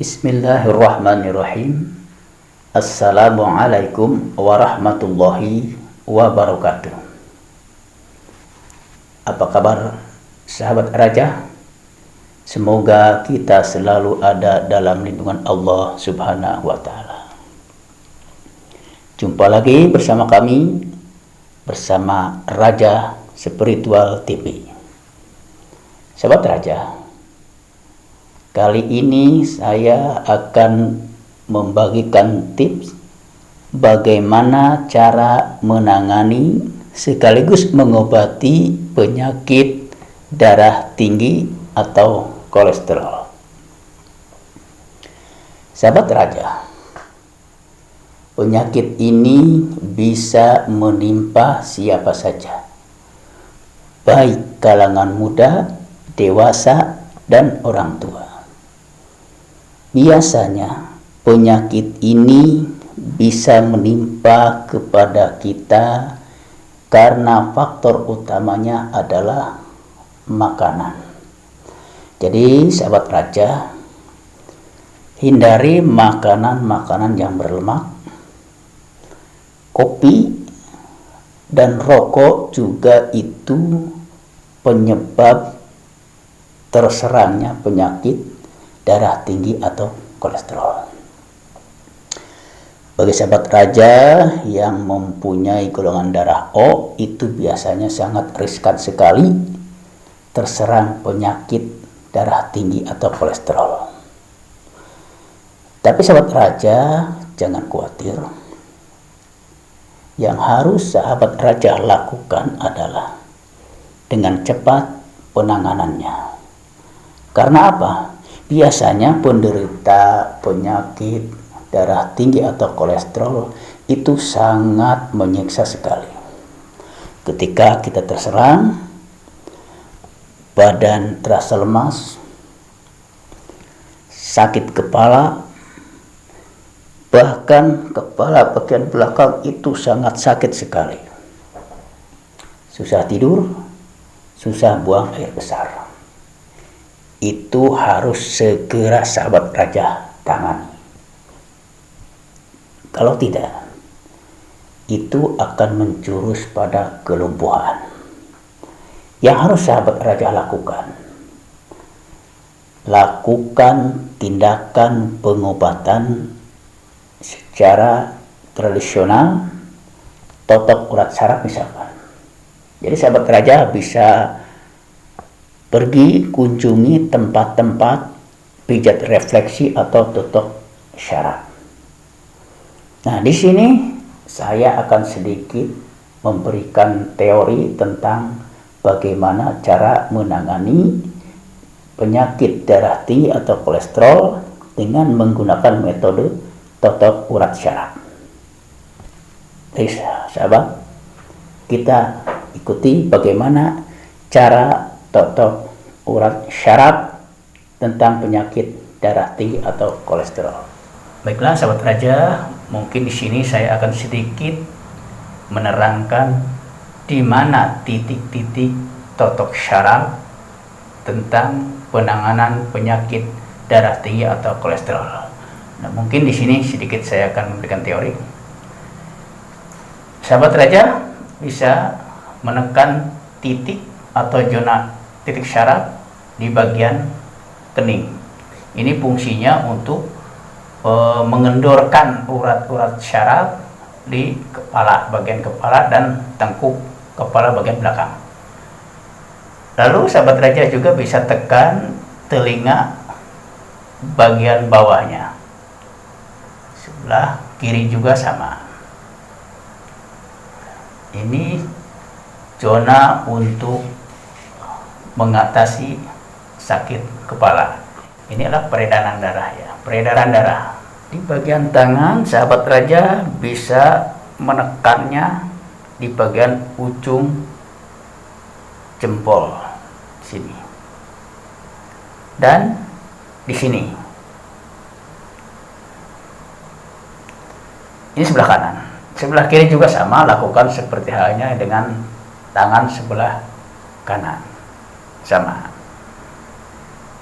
Bismillahirrahmanirrahim. Assalamualaikum warahmatullahi wabarakatuh. Apa kabar sahabat raja? Semoga kita selalu ada dalam lindungan Allah Subhanahu wa Ta'ala. Jumpa lagi bersama kami, bersama Raja Spiritual TV. Sahabat raja, kali ini saya akan membagikan tips bagaimana cara menangani sekaligus mengobati penyakit darah tinggi atau kolesterol. Sahabat raja, penyakit ini bisa menimpa siapa saja, baik kalangan muda, dewasa, dan orang tua. Biasanya penyakit ini bisa menimpa kepada kita karena faktor utamanya adalah makanan. Jadi sahabat raja, hindari makanan-makanan yang berlemak. Kopi dan rokok juga itu penyebab terserangnya penyakit darah tinggi atau kolesterol. Bagi sahabat raja yang mempunyai golongan darah O, itu biasanya sangat riskan sekali terserang penyakit darah tinggi atau kolesterol. Tapi sahabat raja jangan khawatir. Yang harus sahabat raja lakukan adalah dengan cepat penanganannya. Karena apa? Biasanya penderita penyakit darah tinggi atau kolesterol itu sangat menyiksa sekali. Ketika kita terserang, badan terasa lemas, sakit kepala, bahkan kepala bagian belakang itu sangat sakit sekali. Susah tidur, susah buang air besar. Itu harus segera sahabat raja tangani. Kalau tidak, itu akan menjurus pada kelumpuhan. Yang harus sahabat raja lakukan tindakan pengobatan secara tradisional, totok urat saraf misalkan. Jadi sahabat raja bisa pergi kunjungi tempat-tempat pijat refleksi atau totok syaraf. Nah, di sini saya akan sedikit memberikan teori tentang bagaimana cara menangani penyakit darah tinggi atau kolesterol dengan menggunakan metode totok urat syaraf. Jadi sahabat, kita ikuti bagaimana cara totok urat syaraf tentang penyakit darah tinggi atau kolesterol. Baiklah sahabat raja, mungkin di sini saya akan sedikit menerangkan di mana titik-titik totok syaraf tentang penanganan penyakit darah tinggi atau kolesterol. Nah, mungkin di sini sedikit saya akan memberikan teori. Sahabat raja bisa menekan titik atau zona titik syaraf di bagian kening. Ini fungsinya untuk mengendorkan urat-urat syaraf di kepala, bagian kepala dan tengkuk kepala bagian belakang. Lalu sahabat raja juga bisa tekan telinga bagian bawahnya. Sebelah kiri juga sama. Ini zona untuk mengatasi sakit kepala. Ini adalah peredaran darah ya. Peredaran darah di bagian tangan, sahabat raja bisa menekannya di bagian ujung jempol sini dan di sini. Ini sebelah kanan. Sebelah kiri juga sama, lakukan seperti halnya dengan tangan sebelah kanan. Sama.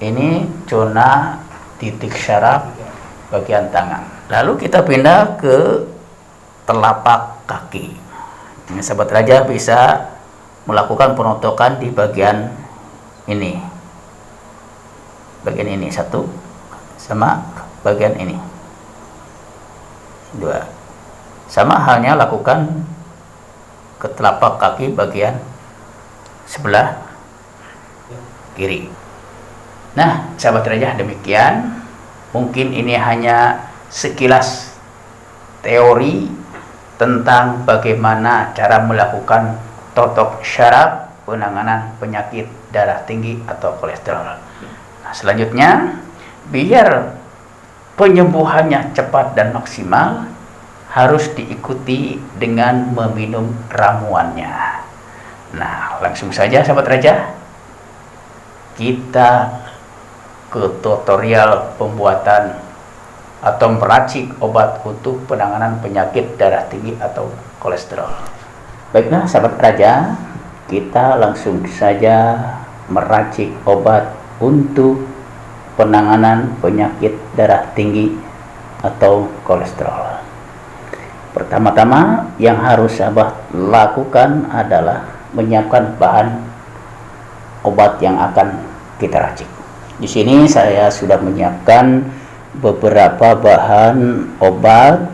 Ini zona titik syaraf bagian tangan. Lalu kita pindah ke telapak kaki. Ini sahabat raja bisa melakukan penotokan di bagian ini, satu, sama bagian ini, dua. Sama halnya lakukan ke telapak kaki bagian sebelah kiri. Nah, sahabat raja, demikian. Mungkin ini hanya sekilas teori tentang bagaimana cara melakukan totok syaraf penanganan penyakit darah tinggi atau kolesterol. Nah, selanjutnya, biar penyembuhannya cepat dan maksimal, harus diikuti dengan meminum ramuannya. Nah, langsung saja sahabat raja, kita ke tutorial pembuatan atau meracik obat untuk penanganan penyakit darah tinggi atau kolesterol. Baiklah sahabat raja, kita langsung saja meracik obat untuk penanganan penyakit darah tinggi atau kolesterol. Pertama-tama yang harus sahabat lakukan adalah menyiapkan bahan obat yang akan kita racik. Di sini saya sudah menyiapkan beberapa bahan obat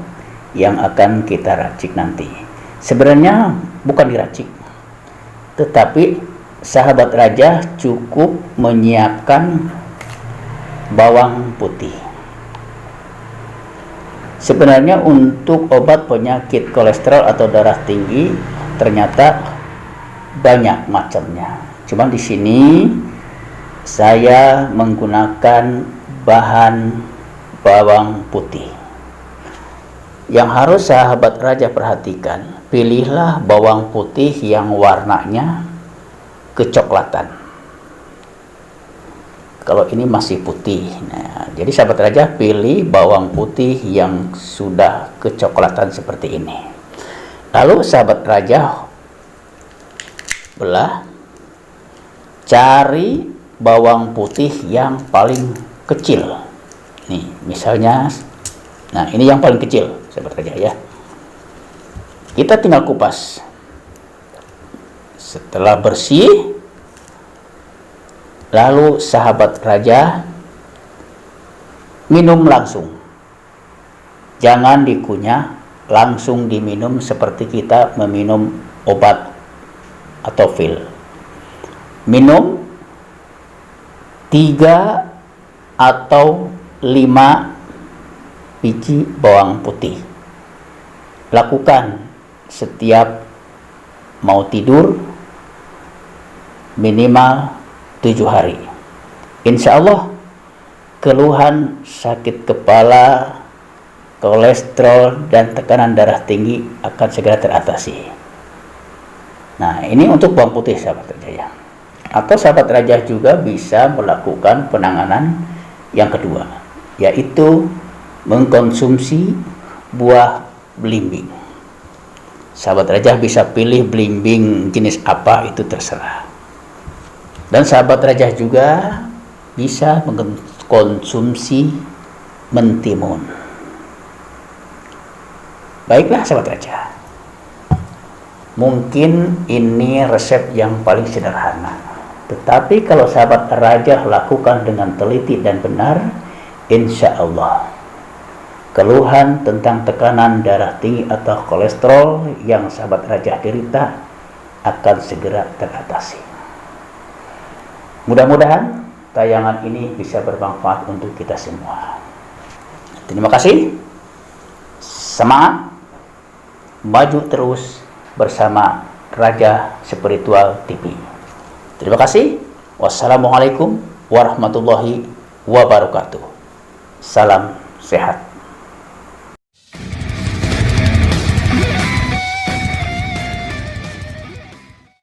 yang akan kita racik nanti. Sebenarnya bukan diracik, tetapi sahabat raja cukup menyiapkan bawang putih. Sebenarnya untuk obat penyakit kolesterol atau darah tinggi ternyata banyak macamnya. Cuma di sini saya menggunakan bahan bawang putih. Yang harus sahabat raja perhatikan, pilihlah bawang putih yang warnanya kecoklatan. Kalau ini masih putih, nah, jadi sahabat raja pilih bawang putih yang sudah kecoklatan seperti ini. Lalu sahabat raja belah, cari bawang putih yang paling kecil. Nih, misalnya, nah ini yang paling kecil, sahabat raja ya. Kita tinggal kupas. Setelah bersih, lalu sahabat raja minum langsung. Jangan dikunyah, langsung diminum seperti kita meminum obat atau pil. Minum 3 atau 5 biji bawang putih. Lakukan setiap mau tidur minimal 7 hari. Insya Allah keluhan sakit kepala, kolesterol, dan tekanan darah tinggi akan segera teratasi. Nah, ini untuk bawang putih sahabat raja ya. Atau sahabat raja juga bisa melakukan penanganan yang kedua, yaitu mengkonsumsi buah belimbing. Sahabat raja bisa pilih belimbing jenis apa, itu terserah. Dan sahabat raja juga bisa mengkonsumsi mentimun. Baiklah sahabat raja, mungkin ini resep yang paling sederhana, tetapi kalau sahabat raja lakukan dengan teliti dan benar, insya Allah keluhan tentang tekanan darah tinggi atau kolesterol yang sahabat raja derita akan segera teratasi. Mudah-mudahan tayangan ini bisa bermanfaat untuk kita semua. Terima kasih. Semangat, maju terus bersama Raja Spiritual TV. Terima kasih. Wassalamualaikum warahmatullahi wabarakatuh. Salam sehat.